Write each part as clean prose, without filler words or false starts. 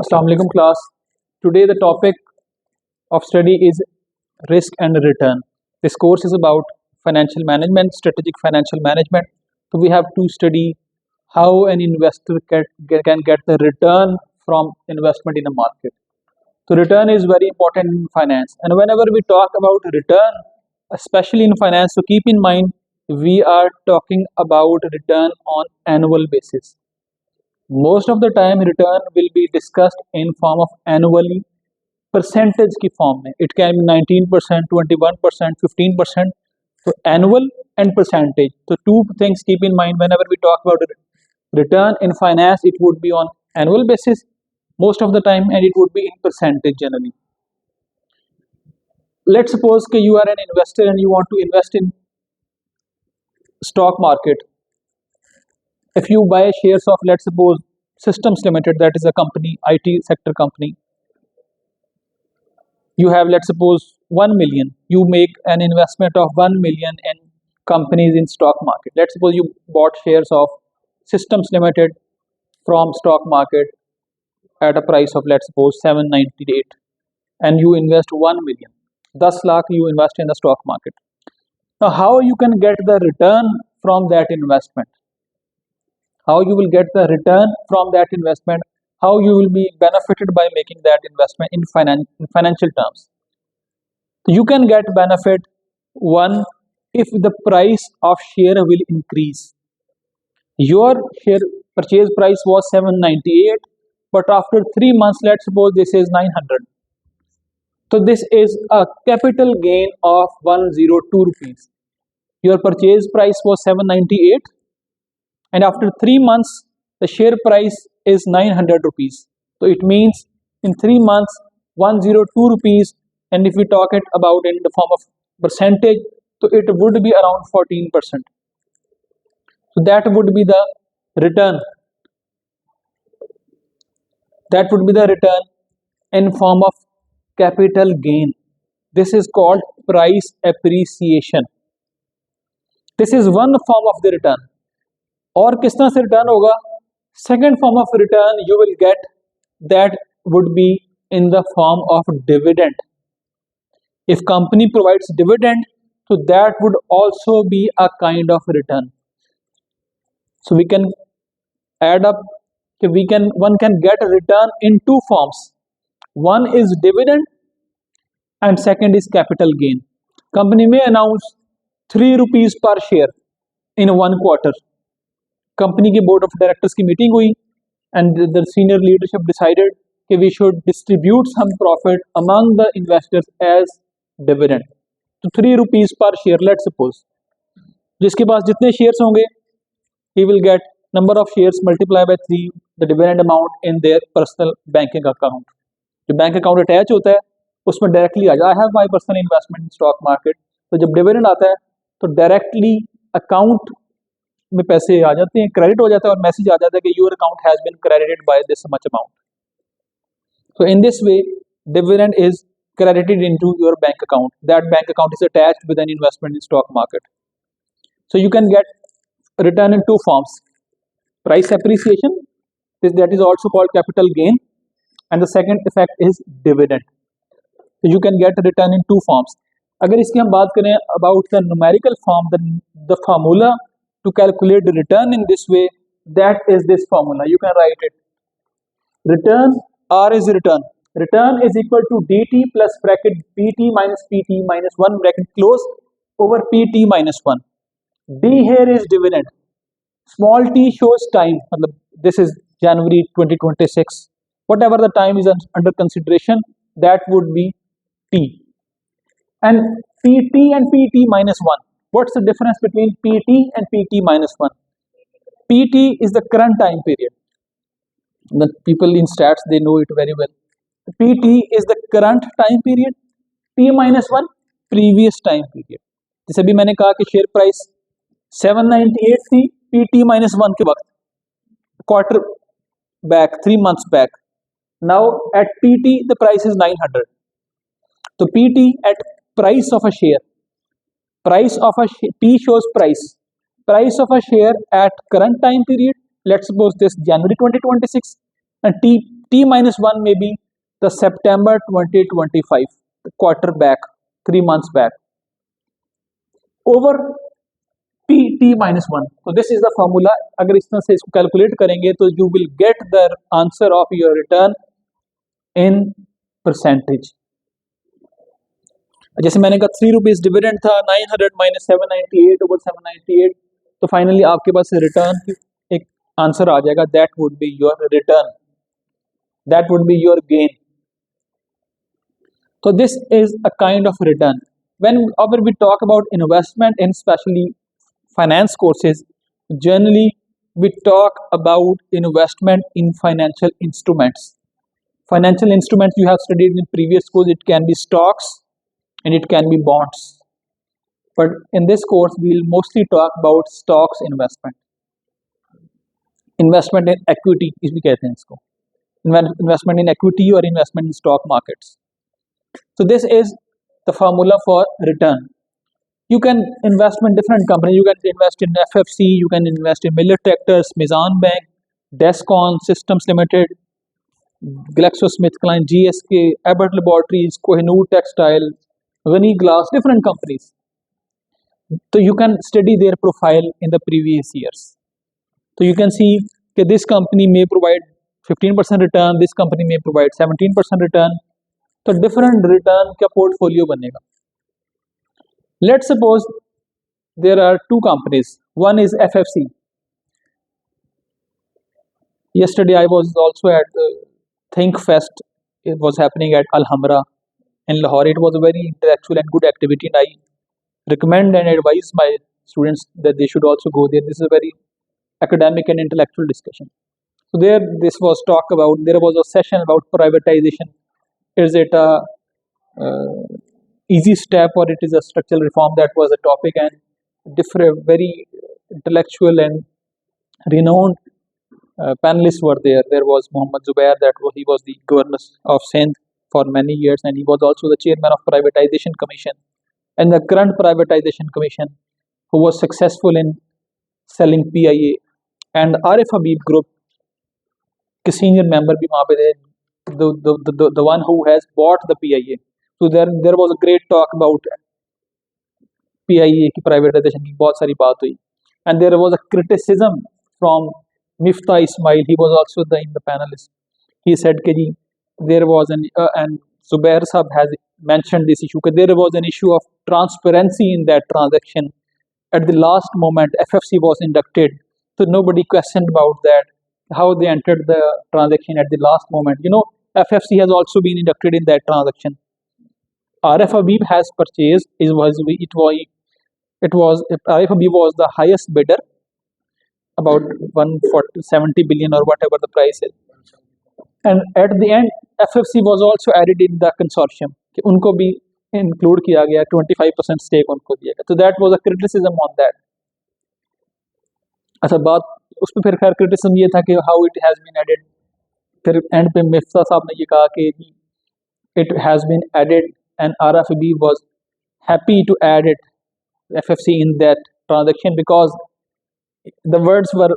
Assalamu alaikum class. Today the topic of study is risk and return. This course is about financial management, strategic financial management. So we have to study how an investor can get the return from investment in a market. So return is very important in finance. And whenever we talk about return, especially in finance, so keep in mind we are talking about return on annual basis. Most of the time return will be discussed in form of annually percentage की form में. It can be 19%, 21%, 15%. So annual and percentage. So two things keep in mind whenever we talk about return in finance. It would be on annual basis most of the time, and it would be in percentage generally. Let's suppose that you are an investor and you want to invest in stock market. If you buy shares of, let's suppose, Systems Limited, that is a company, IT sector company, you have, let's suppose, 1 million. You make an investment of 1 million in companies in stock market. Let's suppose you bought shares of Systems Limited from stock market at a price of, let's suppose, 798, and you invest 1 million. 10 lakh you invest in the stock market. Now, how you can get the return from that investment? How you will get the return from that investment? How you will be benefited by making that investment in financial terms? So you can get benefit, one, if the price of share will increase. Your share purchase price was 798, but after 3 months, let's suppose this is 900. So this is a capital gain of 102 rupees. Your purchase price was 798, and after 3 months the share price is 900 rupees. So it means in 3 months 102 rupees, and if we talk it about in the form of percentage, so it would be around 14%. So that would be the return. That would be the return in form of capital gain. This is called price appreciation. This is one form of the return. और किस तरह से return होगा? Second form of return you will get, that would be in the form of dividend. If company provides dividend, so that would also be a kind of return. So we can add up, one can get a return in two forms. One is dividend and second is capital gain. Company may announce 3 rupees per share in one quarter. Company के board of directors की meeting हुई and the senior leadership decided कि we should distribute some profit among the investors as dividend. तो 3 rupees पर share, let's suppose जिसके पास जितने shares होंगे he will get number of shares multiply by 3 the dividend amount in their personal banking account. जो bank account attach होता है उसमें directly आ जाए, I have my personal investment in stock market. तो जब डिविडेंड आता है तो डायरेक्टली अकाउंट में पैसे आ जाते हैं, क्रेडिट हो जाता है और मैसेज आ जाता है कि your account has been credited by this much amount. So in this way dividend is credited into your bank account. That bank account is attached with an investment in stock market. So you can get return in two forms: price appreciation, that is also called capital gain, and the second effect is dividend. So you can get return in two forms. अगर इसकी हम बात करें about the numerical form, the formula to calculate the return in this way, that is this formula. You can write it. Return, R is return. Return is equal to dt plus bracket pt minus 1 bracket close over pt minus 1. D here is dividend. Small t shows time. This is January 2026. Whatever the time is under consideration, that would be t. And pt and pt minus 1. What's the difference between pt and pt minus 1? Pt is the current time period. The people in stats, they know it very well. PT is the current time period. T minus 1 previous time period. जैसे भी मैंने कहा कि share price 798 थी PT minus 1 के वक्त, quarter back, 3 months back. Now at PT the price is 900. तो PT at price of a share. P shows price of a share at current time period. Let's suppose this January 2026, and T T minus 1 may be the September 2025, the quarter back, 3 months back, over T minus 1. So this is the formula. अगर इस तरह से इसको calculate करेंगे तो you will get the answer of your return in percentage. जैसे मैंने कहा 3 रुपीज डिविडेंड था, 900 माइनस 798 ओवर 798, तो फाइनली आपके पास रिटर्न की एक आंसर आ जाएगा. That would be your return, that would be your gain. So this is a kind of return. Whenever we talk about investment in especially finance courses, generally we talk about investment in financial instruments. Financial instruments you have studied in previous course, it can be stocks and it can be bonds. But in this course, we will mostly talk about stocks investment. Investment in equity is भी कहते हैं इसको. Investment in equity or investment in stock markets. So this is the formula for return. You can invest in different companies. You can invest in FFC, you can invest in Miller Tractors, Mizan Bank, Descon Systems Limited, GlaxoSmithKline, GSK, Abbott Laboratories, Kohinoor Textile, Ghani Glass, different companies. So you can study their profile in the previous years. So you can see that this company may provide 15% return, this company may provide 17% return. तो different return का portfolio बनेगा. Let's suppose there are two companies. One is FFC. Yesterday I was also at the Think Fest. It was happening at Alhambra in Lahore. It was a very intellectual and good activity, and I recommend and advise my students that they should also go there. This is a very academic and intellectual discussion. So there, this was talk about. There was a session about privatization. Is it a easy step or it is a structural reform? That was a topic, and different, very intellectual and renowned panelists were there. There was Muhammad Zubair, he was the governor of Sindh for many years, and he was also the chairman of Privatization Commission and the current Privatization Commission, who was successful in selling PIA, and Arif Habib Group के senior member भी वहाँ पे थे, the one who has bought the PIA. So there was a great talk about PIA की privatization की बहुत सारी बात हुई, and there was a criticism from Miftah Ismail. He was also in the panelist. He said कि जी there was and Zubair Sahab has mentioned this issue, that there was an issue of transparency in that transaction. At the last moment, FFC was inducted, so nobody questioned about that, how they entered the transaction at the last moment. You know, FFC has also been inducted in that transaction. RF Habib has purchased. RF Habib was the highest bidder, about 170 billion or whatever the price is. And at the end, FFC was also added in the consortium. कि उनको भी include किया गया, 25% stake उनको दिया गया. So that was a criticism on that. अच्छा, बात उस पर फिर खैर criticism ये था कि how it has been added. फिर end पे मिफ्ता साहब ने ये कहा कि it has been added, and RFB was happy to add it, FFC, in that transaction, because the words were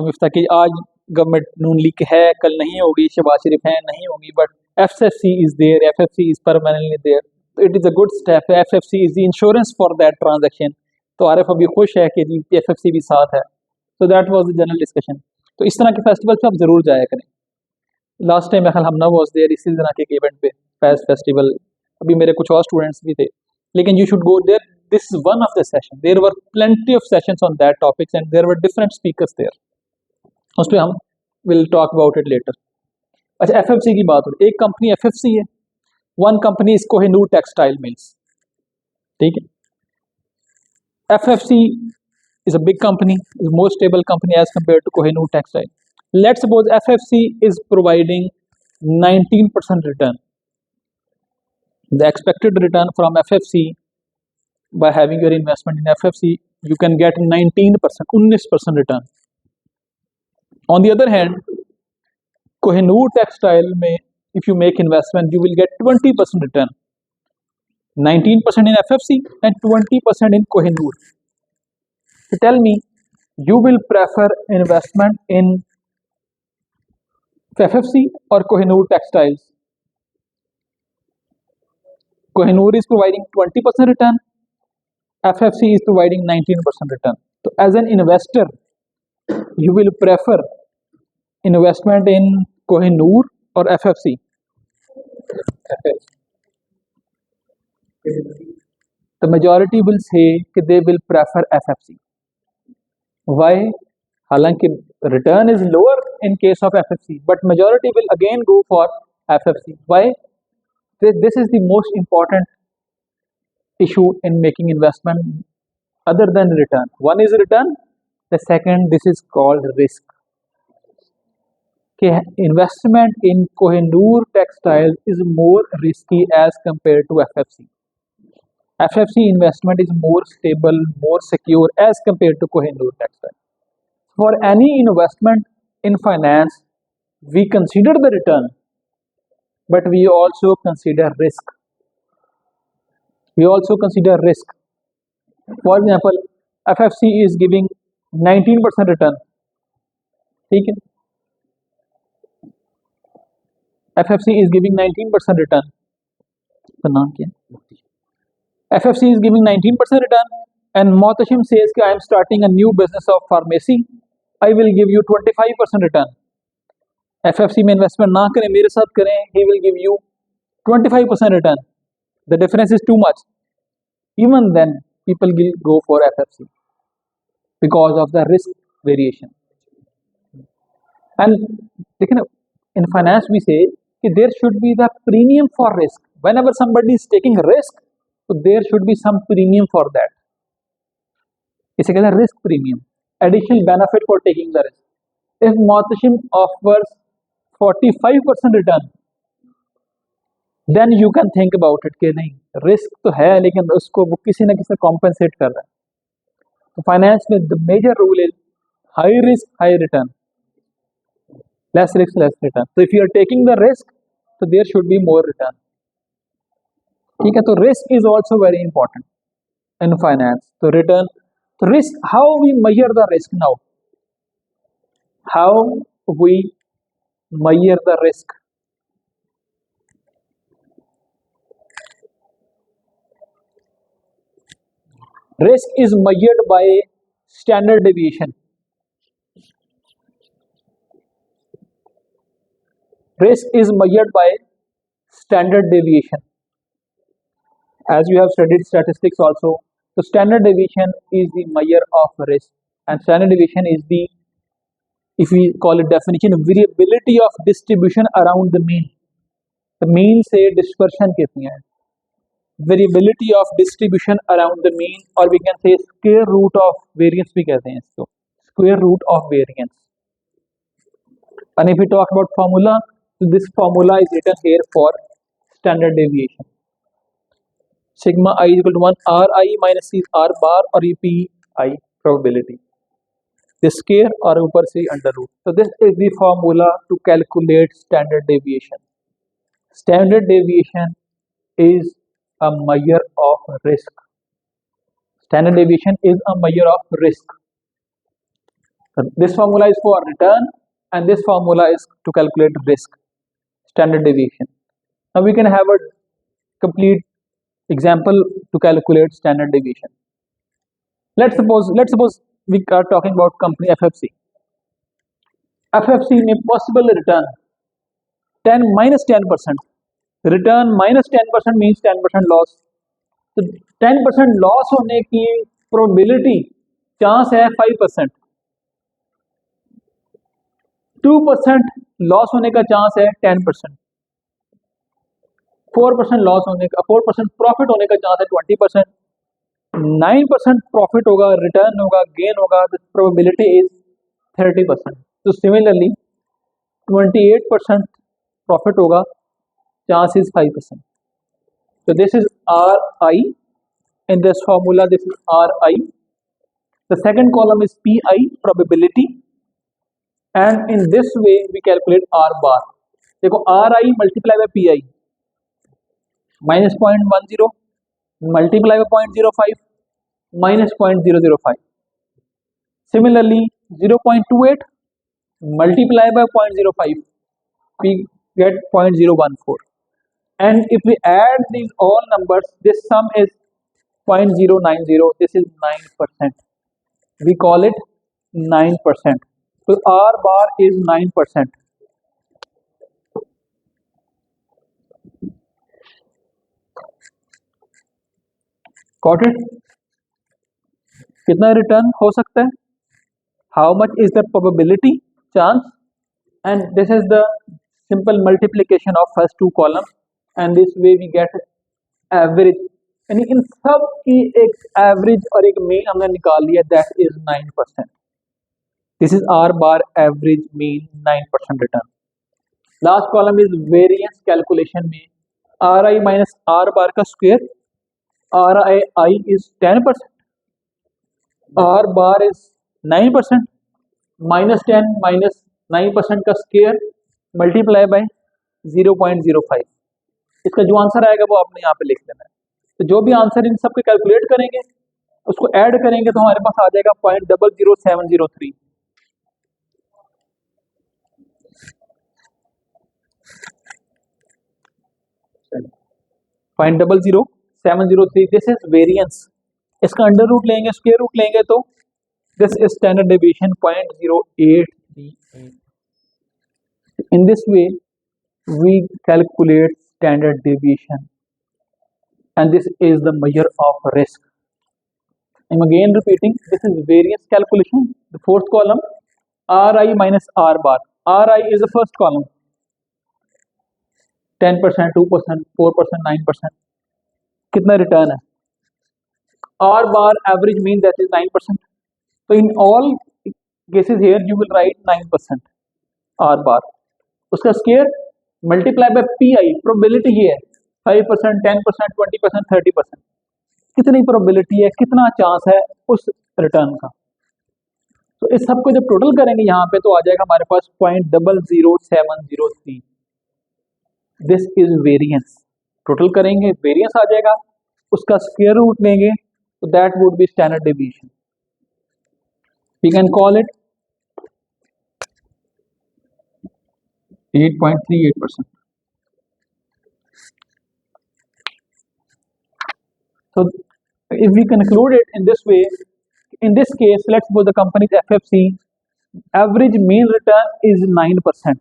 Miftah कि आज गवर्नमेंट नून लीग है, कल नहीं होगी, शहबाज शरीफ है, नहीं होगी, but FFC is there, FFC is permanently there. So it is a good step. FFC is the insurance for that transaction. तो आरिफ अभी खुश है कि जी FFC भी साथ है. So that was the general discussion. तो इस तरह के फेस्टिवल पे आप जरूर जाया करें. लास्ट टाइम हमना वॉज देयर, इसी तरह के इवेंट पे फैस्ट फेस्टिवल. अभी मेरे कुछ और स्टूडेंट्स भी थे, लेकिन you should go there. This is one of the session. There were plenty of sessions on that topics and there were different speakers there. उस पर हम will talk about it later. अच्छा, FFC की बात हो, एक कंपनी FFC है, one company is Kohinoor Textile Mills. ठीक है, FFC is a big company, is more stable company as compared to Kohinoor Textile. Let's suppose FFC is providing 19% return. The expected return from FFC, by having your investment in FFC, you can get 19%, 19% return. On the other hand, Kohinoor Textile में, if you make investment, you will get 20% return. 19% in FFC and 20% in Kohinoor. So tell me, you will prefer investment in FFC or Kohinoor Textiles. Kohinoor is providing 20% return, FFC is providing 19% return. So as an investor, you will prefer investment in Kohinoor or FFC? The majority will say that they will prefer FFC. Why? हालांकि return is lower in case of FFC, but majority will again go for FFC. Why? This is the most important issue in making investment other than return. One is return, the second, this is called risk. Okay, investment in Kohinoor Textiles is more risky as compared to FFC. FFC investment is more stable, more secure as compared to Kohinoor Textiles. For any investment in finance, we consider the return, but we also consider risk. We also consider risk. For example, FFC is giving 19% return. ठीक है? FFC is giving 19% return. तो नाम क्या? FFC is giving 19% return, and Mohtashim says कि I am starting a new business of pharmacy. I will give you 25% return. FFC में investment ना करें, मेरे साथ करें, he will give you 25% return. The difference is too much. Even then, people will go for FFC because of the risk variation. And in finance, we say that there should be the premium for risk. Whenever somebody is taking risk, so there should be some premium for that. इसे कहते हैं risk premium, additional benefit for taking the risk. If Mohtashim offers 45% return, then you can think about it कि नहीं, risk तो है लेकिन उसको वो किसी ना किसी compensate कर रहा है. तो finance में the major rule is high risk, high return. Less risk, less return. So if you are taking the risk, so there should be more return. ठीक है, तो risk is also very important in finance. So return, so risk, how we measure the risk now? How we measure the risk? Risk is measured by standard deviation. Risk is measured by standard deviation. As you have studied statistics also, so standard deviation is the measure of risk, and standard deviation is the, if we call it definition, variability of distribution around the mean. The mean से dispersion कितनी है? Variability of distribution around the mean, or we can say square root of variance भी कहते हैं इसको, square root of variance. And if we talk about formula, so this formula is written here for standard deviation. Sigma I is equal to 1 Ri minus C R bar or Pi probability. The square or ऊपर से under root. So this is the formula to calculate standard deviation. Standard deviation is a measure of risk. Standard deviation is a measure of risk. So this formula is for return, and this formula is to calculate risk. Standard deviation. Now we can have a complete example to calculate standard deviation. Let's suppose we are talking about company FFC. FFC में possible return 10 minus 10%. Return minus 10% means 10% loss. तो 10% loss होने की probability chance है 5%. 2% loss होने का chance है 10%. 4% loss होने का, 4% profit होने का chance है 20%. 9% profit होगा, return होगा, gain होगा, the probability is 30%. So similarly 28% profit होगा, chance is 5%. So this is Ri. In this formula, this is Ri. The second column is Pi, probability, and in this way we calculate R bar. देखो Ri multiply by Pi, minus 0.10 multiply by 0.05 minus 0.005. Similarly 0.28 multiply by 0.05 we get 0.014, and if we add these all numbers, this sum is 0.090. This is 9%. We call it 9%. So R bar is 9%. Got it? कितना return हो सकता है? How much is the probability, chance? And this is the simple multiplication of first two columns, and this way we get average. यानी इन सब की एक average और एक मीन हमने निकाल लिया, that is 9%. This is R bar average mean 9% return. Last column is variance calculation में R I minus R bar का square. R I is 10%, R bar is 9%, -10 minus 9% का स्क्वायर मल्टीप्लाई बाय 0.05. इसका जो answer आएगा वो आपने यहाँ पे लिख देना है. तो जो भी आंसर इन सब के कैलकुलेट करेंगे उसको ऐड करेंगे तो हमारे पास आ जाएगा 0.00703. पॉइंट 00703. This is variance. इसका अंडर रूट लेंगे, स्क्वायर रूट लेंगे तो this is standard deviation 0.0838. In this way we calculate standard deviation, and this is the measure of risk. I'm again repeating, this is variance calculation. The fourth column, Ri minus R bar. Ri is the first column, 10%, 2%, 4%, 9%. कितना return है? R bar average mean, that is 9%. So in all cases here you will write 9% R bar. उसका square multiply by P I. Probability ये है 5%, 10%, 20%, 30%. कितनी probability है, कितना chance है उस रिटर्न का. तो इस सबको जब टोटल करेंगे यहाँ पे तो आ जाएगा हमारे पास 0.00703. This is variance. टोटल करेंगे वेरिएंस आ जाएगा, उसका स्क्वायर रूट लेंगे तो that would be standard deviation. We can call it 8.38%. So if we conclude it in this way, in this case, let's suppose the company's FFC average mean return is 9%.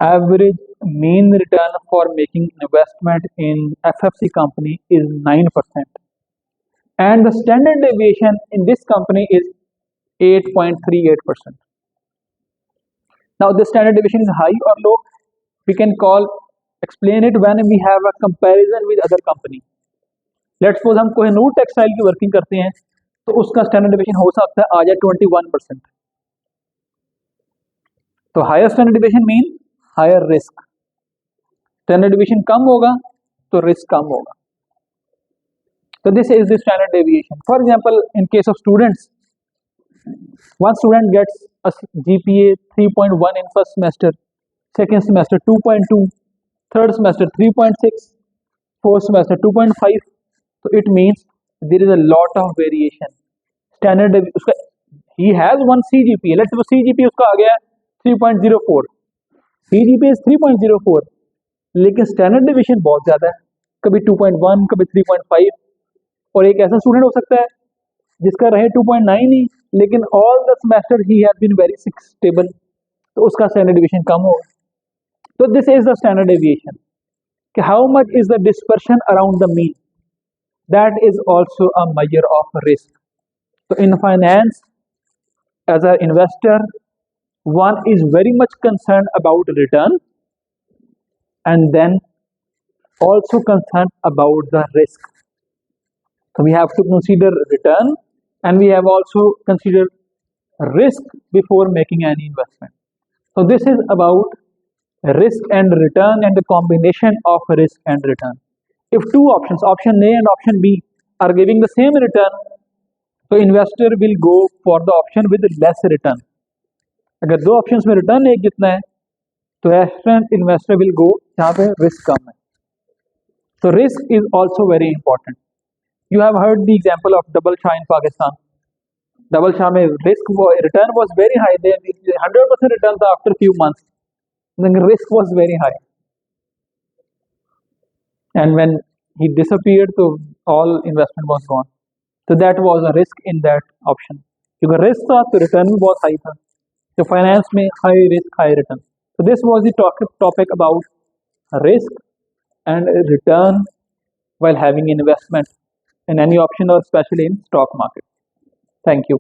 Average mean return for making investment in FFC company is 9%, and the standard deviation in this company is 8.38%. Now the standard deviation is high or low. We can explain it when we have a comparison with other company. Let's suppose हम Kohinoor textile की working करते हैं तो उसका standard deviation हो सकता है आ जाए 21%. तो higher standard deviation mean higher risk. Standard deviation कम होगा तो रिस्क कम होगा. So this is the standard deviation. For example, in case of students, one student gets a GPA 3.1 in first semester, second semester 2.2, third semester 3.6, fourth semester 2.5. So it means there is a lot of variation. Standard उसका he has one CGPA. Let's suppose CGPA उसका आ गया 3.04. CGPA is 3.04, लेकिन standard deviation बहुत ज़्यादा है, कभी 2.1, कभी 3.5. और एक ऐसा स्टूडेंट हो सकता है जिसका रहे 2.9 ही, लेकिन all the semester he has been very stable, तो उसका स्टैंडर्ड डेविएशन कम होगा. तो this is the standard deviation कि how much is the dispersion around the mean. That is also a measure of risk. तो in finance as a investor one is very much concerned about return and then also concerned about the risk. So we have to consider return and we have also considered risk before making any investment. So this is about risk and return and the combination of risk and return. If two options, option A and option B, are giving the same return, so investor will go for the option with less return. अगर दो options में return एक जितना है तो investor will go जहाँ पे risk कम है. तो risk is also very important. You have heard the example of double Shah in Pakistan. Double Shah में risk return was very high. There 100% return था after few months, the risk was very high. And when he disappeared, so all investment was gone. So that was a risk in that option. Because risk था तो return भी बहुत high था. So finance में high risk, high return. So this was the topic about risk and return while having investment in any option or especially in stock market. Thank you.